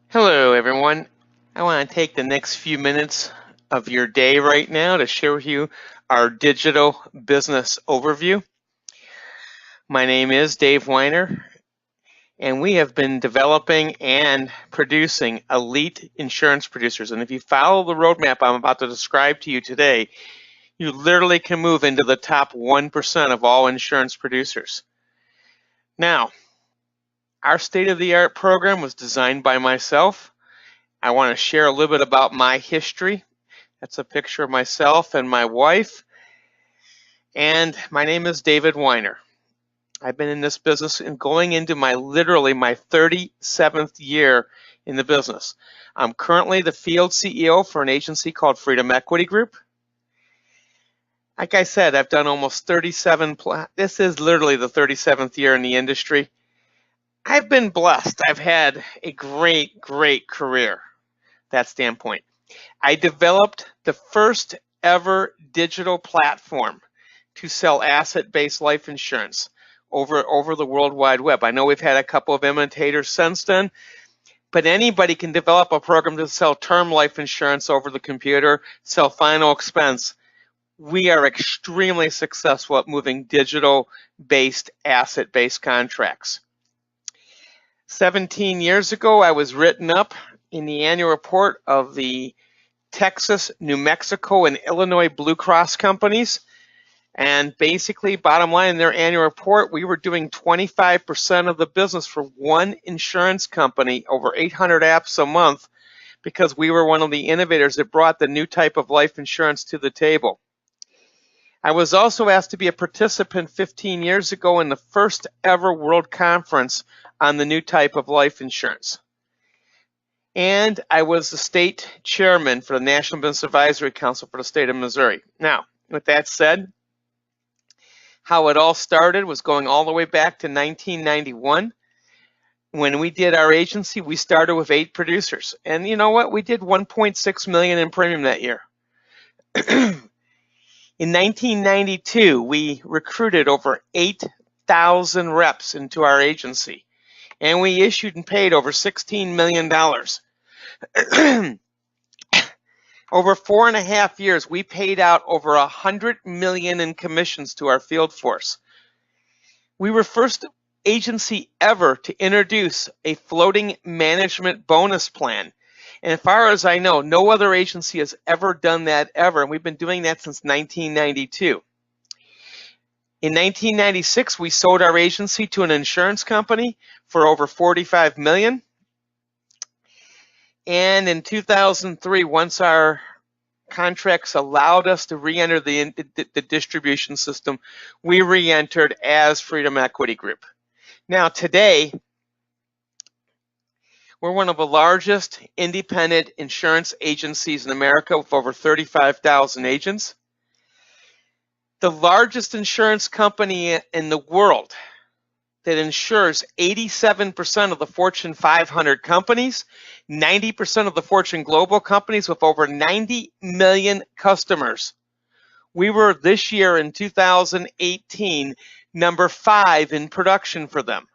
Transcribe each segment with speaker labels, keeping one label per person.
Speaker 1: Hello, everyone. I want to take the next few minutes of your day right now to share with you our digital business overview. My name is Dave Weiner, and we have been developing and producing elite insurance producers. And if you follow the roadmap I'm about to describe to you today, you literally can move into the top 1% of all insurance producers. Now, our state-of-the-art program was designed by myself. I want to share a little bit about my history. That's a picture of myself and my wife. And my name is David Weiner. I've been in this business and going into literally my 37th year in the business. I'm currently the field CEO for an agency called Freedom Equity Group. Like I said, I've done almost 37, this is literally the 37th year in the industry. I've been blessed. I've had a great career, that standpoint. I developed the first ever digital platform to sell asset-based life insurance over the World Wide Web. I know we've had a couple of imitators since then, but anybody can develop a program to sell term life insurance over the computer, sell final expense. We are extremely successful at moving digital-based, asset-based contracts. 17 years ago, I was written up in the annual report of the Texas, New Mexico, and Illinois Blue Cross companies. And basically, bottom line, in their annual report, we were doing 25% of the business for one insurance company, over 800 apps a month, because we were one of the innovators that brought the new type of life insurance to the table. I was also asked to be a participant 15 years ago in the first ever world conference on the new type of life insurance. And I was the state chairman for the National Business Advisory Council for the state of Missouri. Now, with that said, how it all started was going all the way back to 1991. When we did our agency, we started with 8 producers. And you know what? We did $1.6 million in premium that year. In 1992, we recruited over 8,000 reps into our agency. And we issued and paid over $16 million. Over 4.5 years, we paid out over $100 million in commissions to our field force. We were first agency ever to introduce a floating management bonus plan. And as far as I know, no other agency has ever done that ever. And we've been doing that since 1992. In 1996, we sold our agency to an insurance company for over $45 million. And in 2003, once our contracts allowed us to re-enter the distribution system, we re-entered as Freedom Equity Group. Now today, we're one of the largest independent insurance agencies in America with over 35,000 agents. The largest insurance company in the world that insures 87% of the Fortune 500 companies, 90% of the Fortune Global companies with over 90 million customers. We were this year in 2018, number 5 in production for them.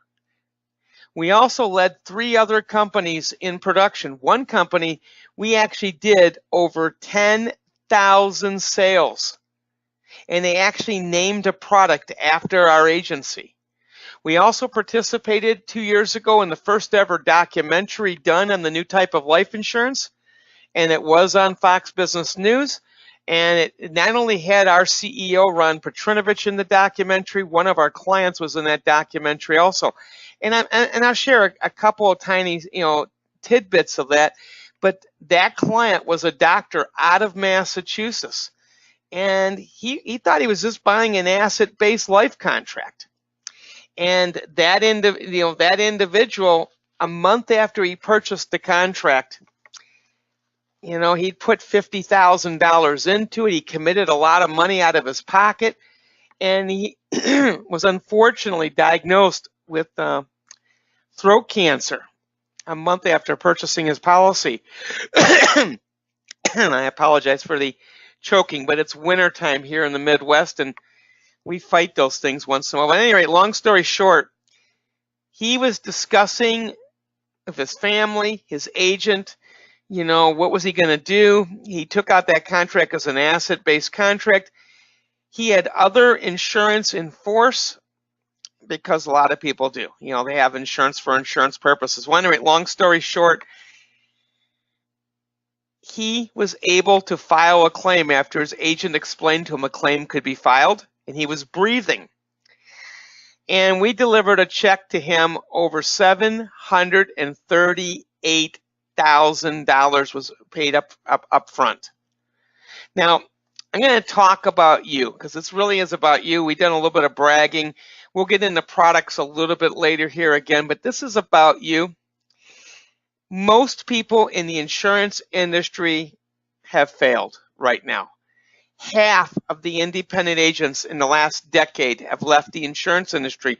Speaker 1: We also led 3 other companies in production. One company, we actually did over 10,000 sales. And they actually named a product after our agency. We also participated 2 years ago in the first ever documentary done on the new type of life insurance, and it was on Fox Business News. And it not only had our CEO, Ron Petrinovich, in the documentary, one of our clients was in that documentary also. And I'll share a couple of tiny, tidbits of that. But that client was a doctor out of Massachusetts, and he thought he was just buying an asset-based life contract. And that individual, a month after he purchased the contract, he'd put $50,000 into it. He committed a lot of money out of his pocket, and he was unfortunately diagnosed with throat cancer a month after purchasing his policy. And I apologize for the choking, but it's wintertime here in the Midwest, and we fight those things once in a while. But at any rate, long story short, he was discussing of his family, his agent. What was he going to do? He took out that contract as an asset-based contract. He had other insurance in force because a lot of people do. They have insurance for insurance purposes. Well, anyway, long story short, he was able to file a claim after his agent explained to him a claim could be filed, and he was breathing. And we delivered a check to him over $738,000 was paid up front. Now, I'm going to talk about you because this really is about you. We've done a little bit of bragging. We'll get into products a little bit later here again, but this is about you. Most people in the insurance industry have failed right now. Half of the independent agents in the last decade have left the insurance industry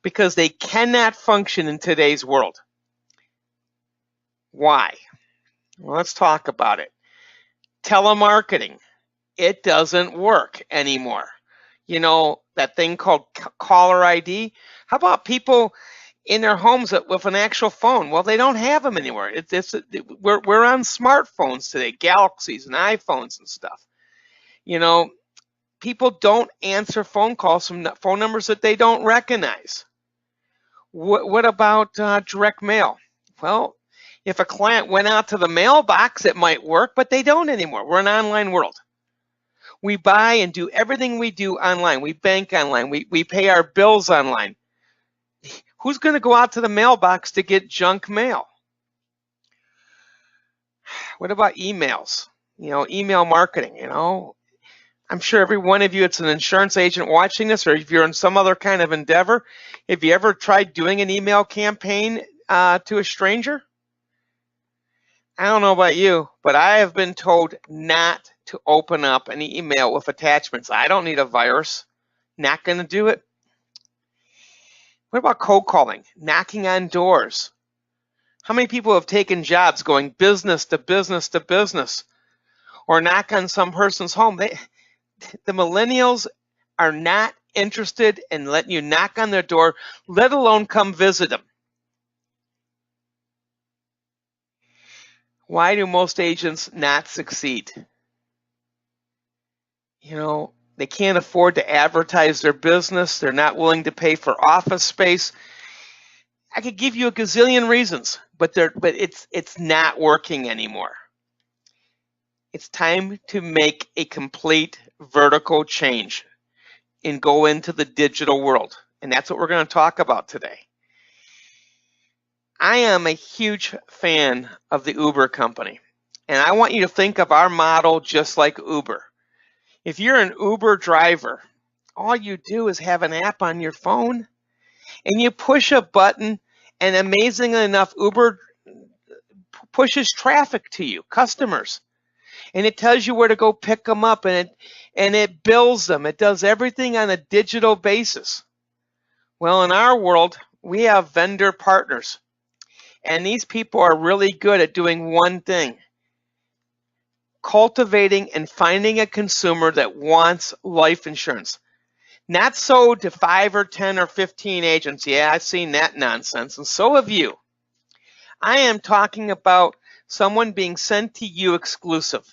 Speaker 1: because they cannot function in today's world. Why? Well, let's talk about it. Telemarketing. It doesn't work anymore. That thing called caller ID. How about people in their homes with an actual phone? Well, they don't have them anymore. We're on smartphones today, Galaxies and iPhones and stuff. People don't answer phone calls from phone numbers that they don't recognize. What about direct mail? Well, if a client went out to the mailbox, it might work, but they don't anymore. We're an online world. We buy and do everything we do online. We bank online. We pay our bills online. Who's going to go out to the mailbox to get junk mail? What about emails? Email marketing, I'm sure every one of you, it's an insurance agent watching this, or if you're in some other kind of endeavor, have you ever tried doing an email campaign to a stranger? I don't know about you, but I have been told not to open up an email with attachments. I don't need a virus. Not going to do it. What about cold calling? Knocking on doors. How many people have taken jobs going business to business to business, or knock on some person's home? The millennials are not interested in letting you knock on their door, let alone come visit them. Why do most agents not succeed? They can't afford to advertise their business. They're not willing to pay for office space. I could give you a gazillion reasons, but it's not working anymore. It's time to make a complete vertical change and go into the digital world. And that's what we're going to talk about today. I am a huge fan of the Uber company. And I want you to think of our model just like Uber. If you're an Uber driver, all you do is have an app on your phone and you push a button, and amazingly enough, Uber pushes traffic to you, customers. And it tells you where to go pick them up, and it bills them. It does everything on a digital basis. Well, in our world, we have vendor partners. And these people are really good at doing one thing: cultivating and finding a consumer that wants life insurance. Not sold to 5 or 10 or 15 agents. Yeah, I've seen that nonsense, and so have you. I am talking about someone being sent to you exclusive.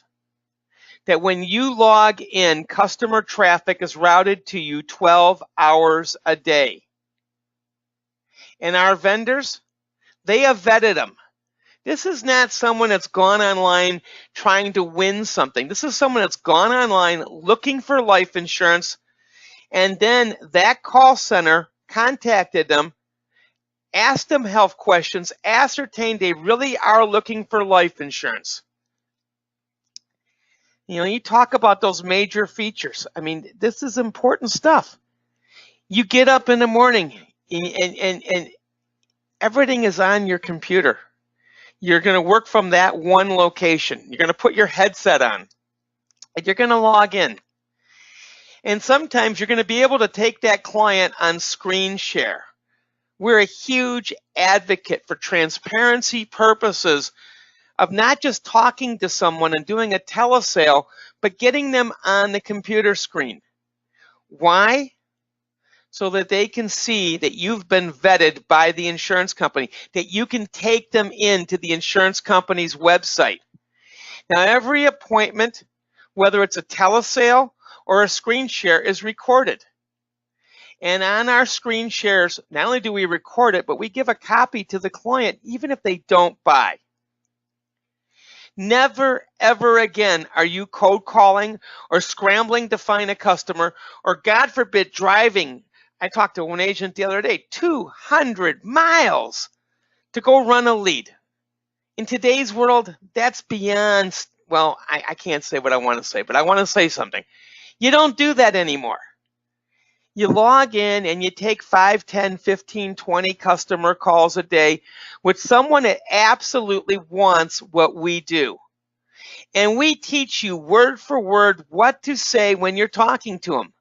Speaker 1: That when you log in, customer traffic is routed to you 12 hours a day. And our vendors, they have vetted them. This is not someone that's gone online trying to win something. This is someone that's gone online looking for life insurance, and then that call center contacted them, asked them health questions, ascertained they really are looking for life insurance. You talk about those major features. I mean, this is important stuff. You get up in the morning and everything is on your computer. You're going to work from that one location. You're going to put your headset on and you're going to log in. And sometimes you're going to be able to take that client on screen share. We're a huge advocate for transparency purposes of not just talking to someone and doing a telesale, but getting them on the computer screen. Why? so that they can see that you've been vetted by the insurance company, that you can take them into the insurance company's website. Now, every appointment, whether it's a telesale or a screen share, is recorded. And on our screen shares, not only do we record it, but we give a copy to the client, even if they don't buy. Never, ever again are you cold calling or scrambling to find a customer, or God forbid, driving. I talked to one agent the other day, 200 miles to go run a lead. In today's world, that's beyond, well, I can't say what I want to say, but I want to say something. You don't do that anymore. You log in and you take 5, 10, 15, 20 customer calls a day with someone that absolutely wants what we do. And we teach you word for word what to say when you're talking to them.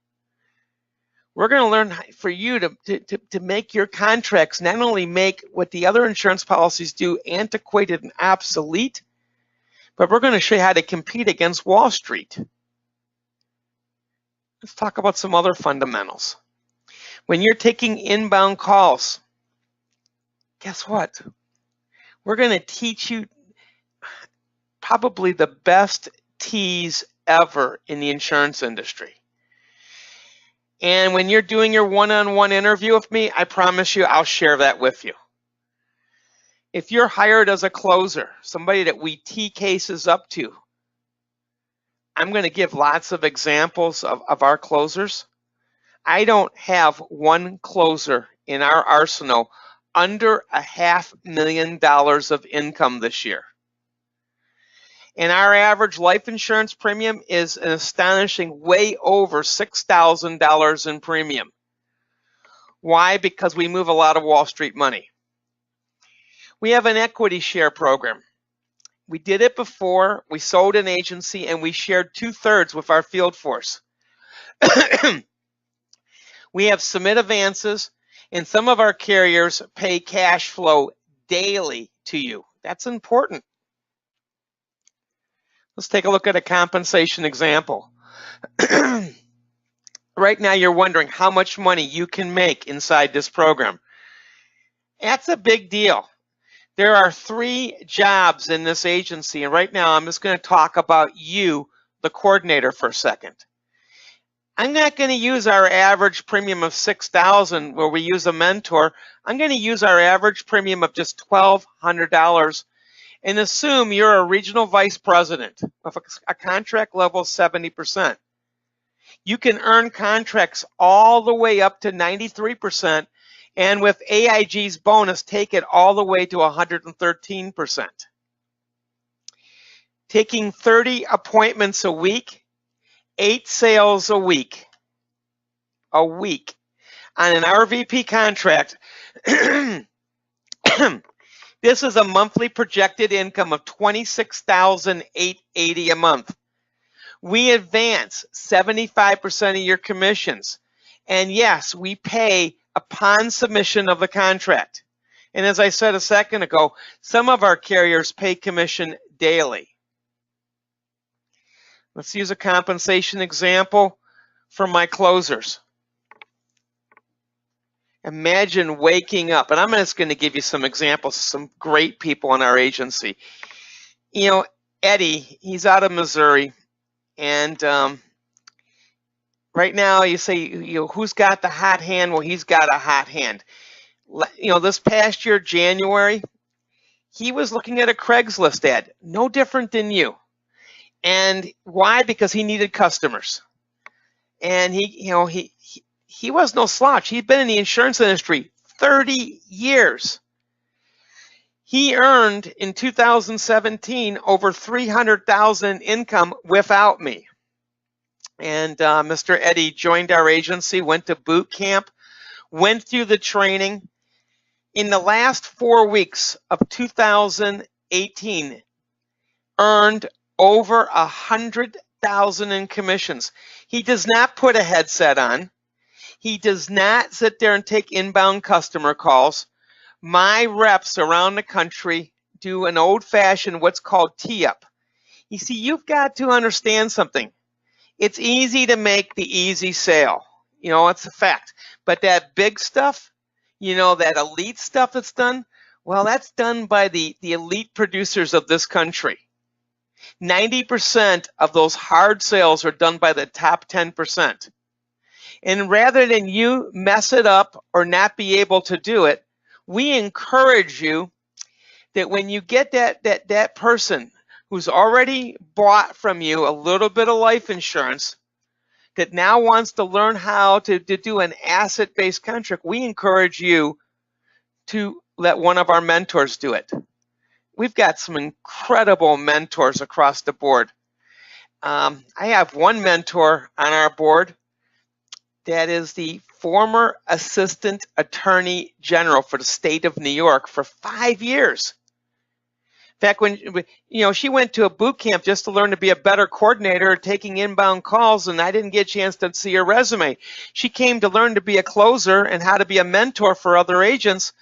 Speaker 1: We're going to learn for you to make your contracts not only make what the other insurance policies do antiquated and obsolete, but we're going to show you how to compete against Wall Street. Let's talk about some other fundamentals. When you're taking inbound calls, guess what? We're going to teach you probably the best teas ever in the insurance industry. And when you're doing your one-on-one interview with me, I promise you I'll share that with you. If you're hired as a closer, somebody that we tee cases up to, I'm going to give lots of examples of our closers. I don't have one closer in our arsenal under $500,000 of income this year. And our average life insurance premium is an astonishing way over $6,000 in premium. Why? Because we move a lot of Wall Street money. We have an equity share program. We did it before. We sold an agency and we shared 2/3 with our field force. We have submit advances, and some of our carriers pay cash flow daily to you. That's important. Let's take a look at a compensation example. Right now, you're wondering how much money you can make inside this program. That's a big deal. There are 3 jobs in this agency, and right now I'm just going to talk about you, the coordinator, for a second. I'm not going to use our average premium of $6,000 where we use a mentor. I'm going to use our average premium of just $1,200 and assume you're a regional vice president with a contract level of 70%. You can earn contracts all the way up to 93%, and with AIG's bonus, take it all the way to 113%. Taking 30 appointments a week, 8 sales a week on an RVP contract. This is a monthly projected income of $26,880 a month. We advance 75% of your commissions. And yes, we pay upon submission of the contract. And as I said a second ago, some of our carriers pay commission daily. Let's use a compensation example for my closers. Imagine waking up, and I'm just going to give you some examples of some great people in our agency. You know, Eddie, he's out of Missouri, and right now you say, you know, who's got the hot hand? Well, he's got a hot hand. You know, this past year, January, he was looking at a Craigslist ad, no different than you. And why? Because he needed customers. And he was no slouch. He'd been in the insurance industry 30 years. He earned in 2017 over $300,000 income without me. And Mr. Eddie joined our agency, went to boot camp, went through the training. In the last 4 weeks of 2018, earned over $100,000 in commissions. He does not put a headset on. He does not sit there and take inbound customer calls. My reps around the country do an old-fashioned what's called tee-up. You see, you've got to understand something. It's easy to make the easy sale. You know, it's a fact. But that big stuff, that elite stuff that's done, well, that's done by the elite producers of this country. 90% of those hard sales are done by the top 10%. And rather than you mess it up or not be able to do it, we encourage you that when you get that person who's already bought from you a little bit of life insurance, that now wants to learn how to do an asset-based contract, we encourage you to let one of our mentors do it. We've got some incredible mentors across the board. I have one mentor on our board that is the former Assistant Attorney General for the state of New York for 5 years. In fact, when she went to a boot camp just to learn to be a better coordinator, taking inbound calls, and I didn't get a chance to see her resume. She came to learn to be a closer and how to be a mentor for other agents,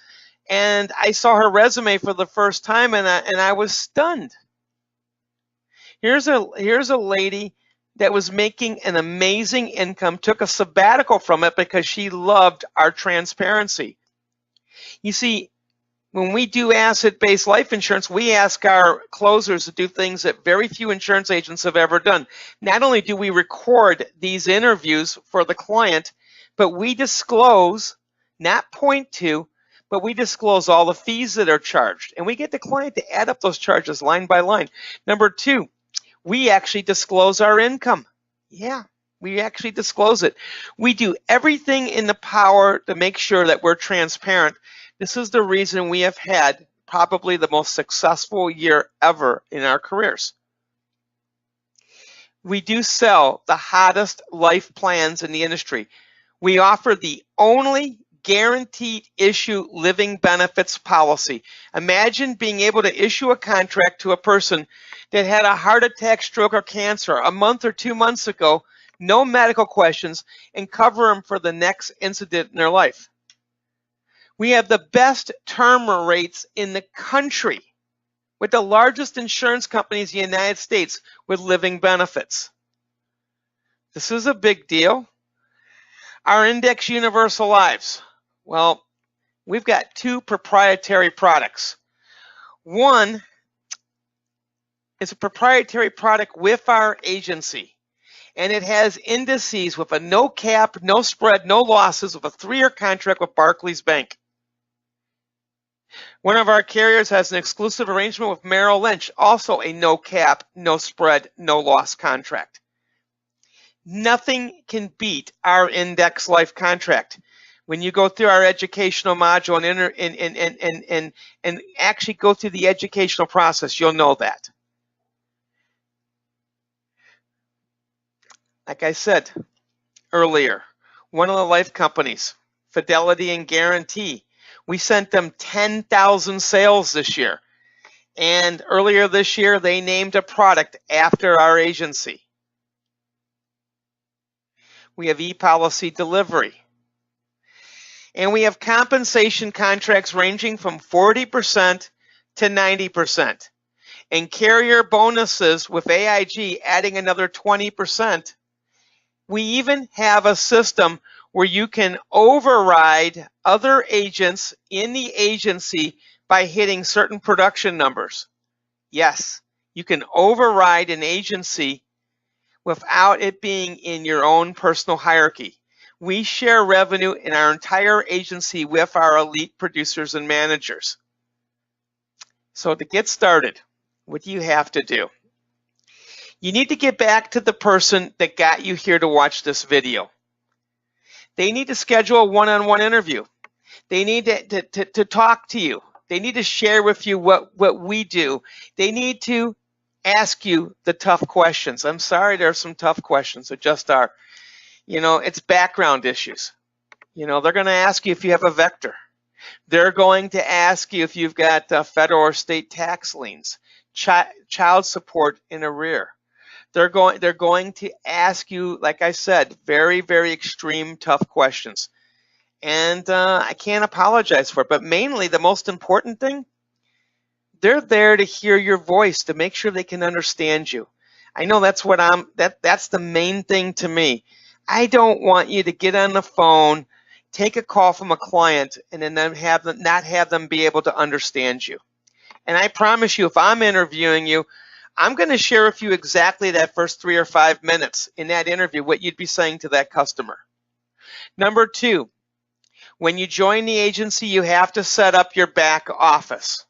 Speaker 1: and I saw her resume for the first time, and I was stunned. Here's a lady that was making an amazing income, took a sabbatical from it because she loved our transparency. You see, when we do asset-based life insurance, we ask our closers to do things that very few insurance agents have ever done. Not only do we record these interviews for the client, but we disclose, not point to, but we disclose all the fees that are charged. And we get the client to add up those charges line by line. Number two, we actually disclose our income. Yeah, we actually disclose it. We do everything in the power to make sure that we're transparent. This is the reason we have had probably the most successful year ever in our careers. We do sell the hottest life plans in the industry. We offer the only guaranteed issue living benefits policy. Imagine being able to issue a contract to a person that had a heart attack, stroke, or cancer a month or 2 months ago, no medical questions, and cover them for the next incident in their life. We have the best term rates in the country with the largest insurance companies in the United States with living benefits. This is a big deal. Our Index Universal Lives. Well, we've got 2 proprietary products. One is a proprietary product with our agency, and it has indices with a no cap, no spread, no losses with a 3-year contract with Barclays Bank. One of our carriers has an exclusive arrangement with Merrill Lynch, also a no cap, no spread, no loss contract. Nothing can beat our index life contract. When you go through our educational module and actually go through the educational process, you'll know that. Like I said earlier, one of the life companies, Fidelity and Guarantee, we sent them 10,000 sales this year. And earlier this year, they named a product after our agency. We have e-policy delivery. And we have compensation contracts ranging from 40% to 90%. And carrier bonuses with AIG adding another 20%. We even have a system where you can override other agents in the agency by hitting certain production numbers. Yes, you can override an agency without it being in your own personal hierarchy. We share revenue in our entire agency with our elite producers and managers. So to get started, what do you have to do? You need to get back to the person that got you here to watch this video. They need to schedule a one-on-one interview. They need to talk to you. They need to share with you what we do. They need to ask you the tough questions. I'm sorry, there are some tough questions. There just are. It's background issues. They're going to ask you if you have a vector. They're going to ask you if you've got federal or state tax liens, child support in arrear. They're going to ask you, like I said, very, very extreme, tough questions. And I can't apologize for it. But mainly, the most important thing, they're there to hear your voice, to make sure they can understand you. I know that's that's the main thing to me. I don't want you to get on the phone take a call from a client and then not have them be able to understand you. And I promise you, if I'm interviewing you, I'm going to share with you exactly that first 3 or 5 minutes in that interview, what you'd be saying to that customer. Number 2, when you join the agency, you have to set up your back office.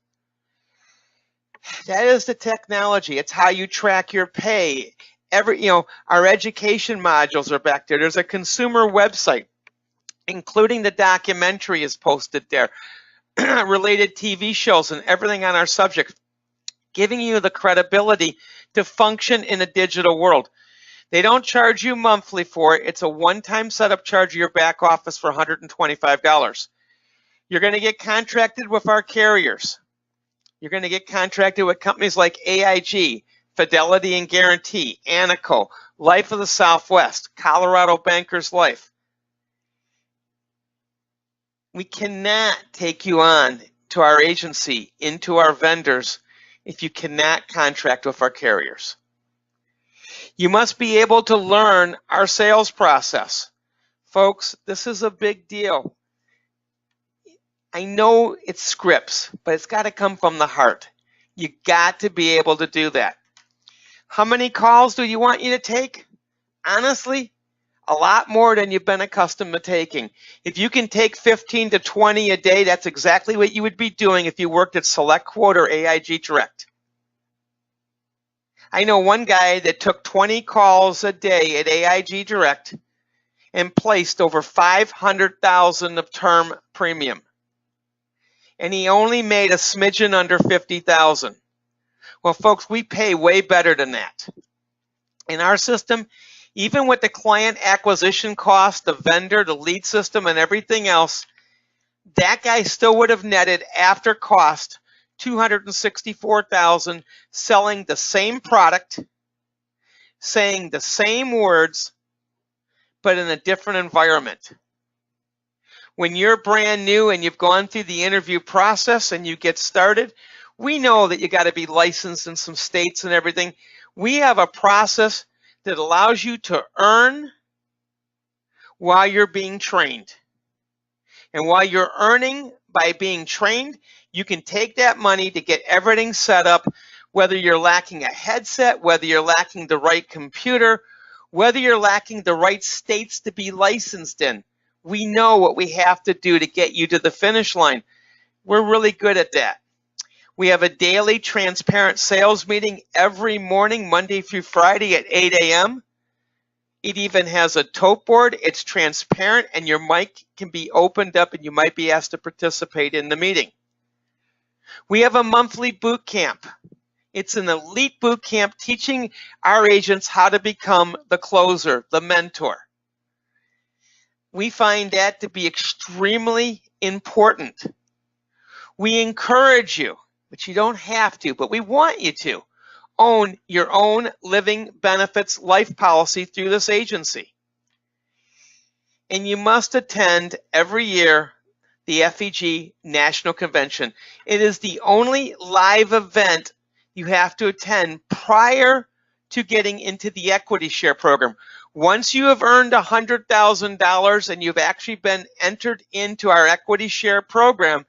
Speaker 1: That is the technology. It's how you track your pay. Our education modules are back there. There's a consumer website, including the documentary is posted there, related TV shows and everything on our subject, giving you the credibility to function in a digital world. They don't charge you monthly for it. It's a one-time setup charge of your back office for $125. You're going to get contracted with our carriers. You're going to get contracted with companies like AIG, Fidelity and Guarantee, Anaco, Life of the Southwest, Colorado Bankers Life. We cannot take you on to our agency, into our vendors, if you cannot contract with our carriers. You must be able to learn our sales process. Folks, this is a big deal. I know it's scripts, but it's got to come from the heart. You got to be able to do that. How many calls do you want you to take? Honestly, a lot more than you've been accustomed to taking. If you can take 15 to 20 a day, that's exactly what you would be doing if you worked at Select Quote or AIG Direct. I know one guy that took 20 calls a day at AIG Direct and placed over $500,000 of term premium. And he only made a smidgen under $50,000. Well, folks, we pay way better than that. In our system, even with the client acquisition cost, the vendor, the lead system, and everything else, that guy still would have netted after cost $264,000, selling the same product, saying the same words, but in a different environment. When you're brand new and you've gone through the interview process and you get started, we know that you got to be licensed in some states and everything. We have a process that allows you to earn while you're being trained. And while you're earning by being trained, you can take that money to get everything set up, whether you're lacking a headset, whether you're lacking the right computer, whether you're lacking the right states to be licensed in. We know what we have to do to get you to the finish line. We're really good at that. We have a daily transparent sales meeting every morning, Monday through Friday at 8 a.m. It even has a tote board. It's transparent, and your mic can be opened up, and you might be asked to participate in the meeting. We have a monthly boot camp. It's an elite boot camp teaching our agents how to become the closer, the mentor. We find that to be extremely important. We encourage you, but you don't have to, but we want you to own your own living benefits life policy through this agency. And you must attend every year the FEG National Convention. It is the only live event you have to attend prior to getting into the equity share program. Once you have earned $100,000 and you've actually been entered into our equity share program,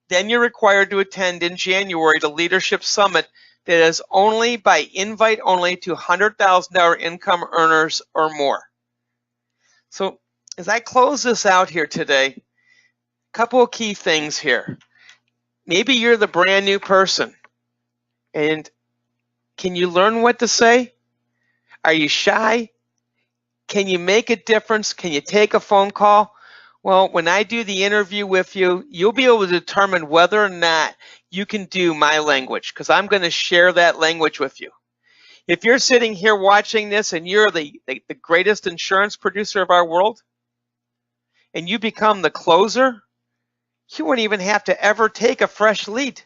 Speaker 1: then you're required to attend in January the Leadership Summit that is only by invite only to $100,000 income earners or more. So as I close this out here today, a couple of key things here. Maybe you're the brand new person, and can you learn what to say? Are you shy? Can you make a difference? Can you take a phone call? Well, when I do the interview with you, you'll be able to determine whether or not you can do my language, because I'm going to share that language with you. If you're sitting here watching this and you're the greatest insurance producer of our world, and you become the closer, you wouldn't even have to ever take a fresh lead.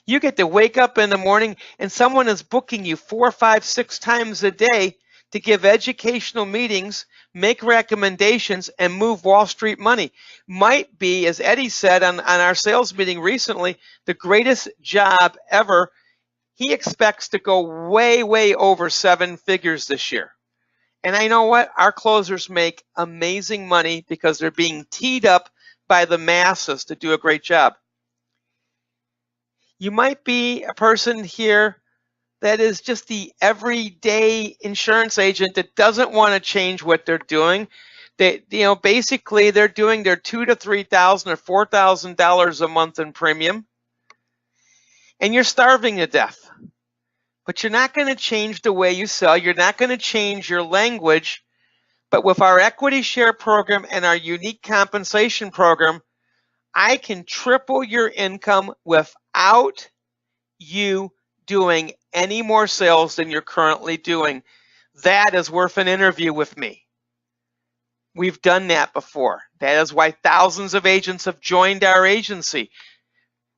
Speaker 1: You get to wake up in the morning and someone is booking you 4, 5, 6 times a day to give educational meetings, make recommendations, and move Wall Street money. Might be, as Eddie said on our sales meeting recently, the greatest job ever. He expects to go way, way over 7 figures this year. And I know what? Our closers make amazing money because they're being teed up by the masses to do a great job. You might be a person here that is just the everyday insurance agent that doesn't want to change what they're doing. They, basically they're doing their $2,000 to $3,000 or $4,000 a month in premium, and you're starving to death. But you're not going to change the way you sell. You're not going to change your language. But with our equity share program and our unique compensation program, I can triple your income without you doing any more sales than you're currently doing. That is worth an interview with me. We've done that before. That is why thousands of agents have joined our agency.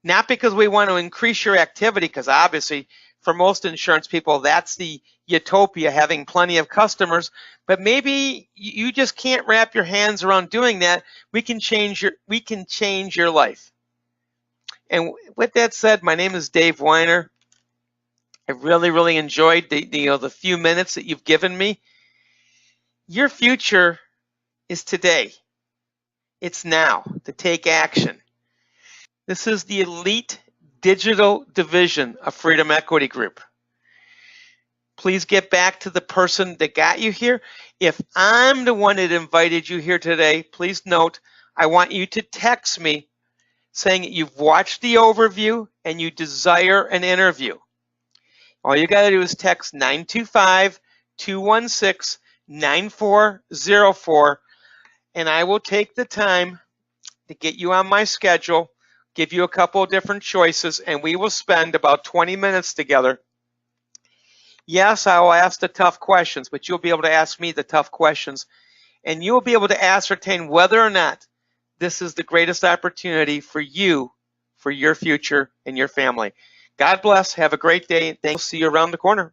Speaker 1: Not because we want to increase your activity, because obviously for most insurance people, that's the utopia, having plenty of customers, but maybe you just can't wrap your hands around doing that. We can change your life. And with that said, my name is Dave Weiner. I really enjoyed the few minutes that you've given me. Your future is today. It's now to take action. This is the elite digital division of Freedom Equity Group. Please get back to the person that got you here. If I'm the one that invited you here today, please note, I want you to text me saying that you've watched the overview and you desire an interview. All you got to do is text 925-216-9404, and I will take the time to get you on my schedule, give you a couple of different choices, and we will spend about 20 minutes together. Yes, I will ask the tough questions, but you'll be able to ask me the tough questions, and you'll be able to ascertain whether or not this is the greatest opportunity for you, for your future and your family. God bless. Have a great day. Thanks. See you around the corner.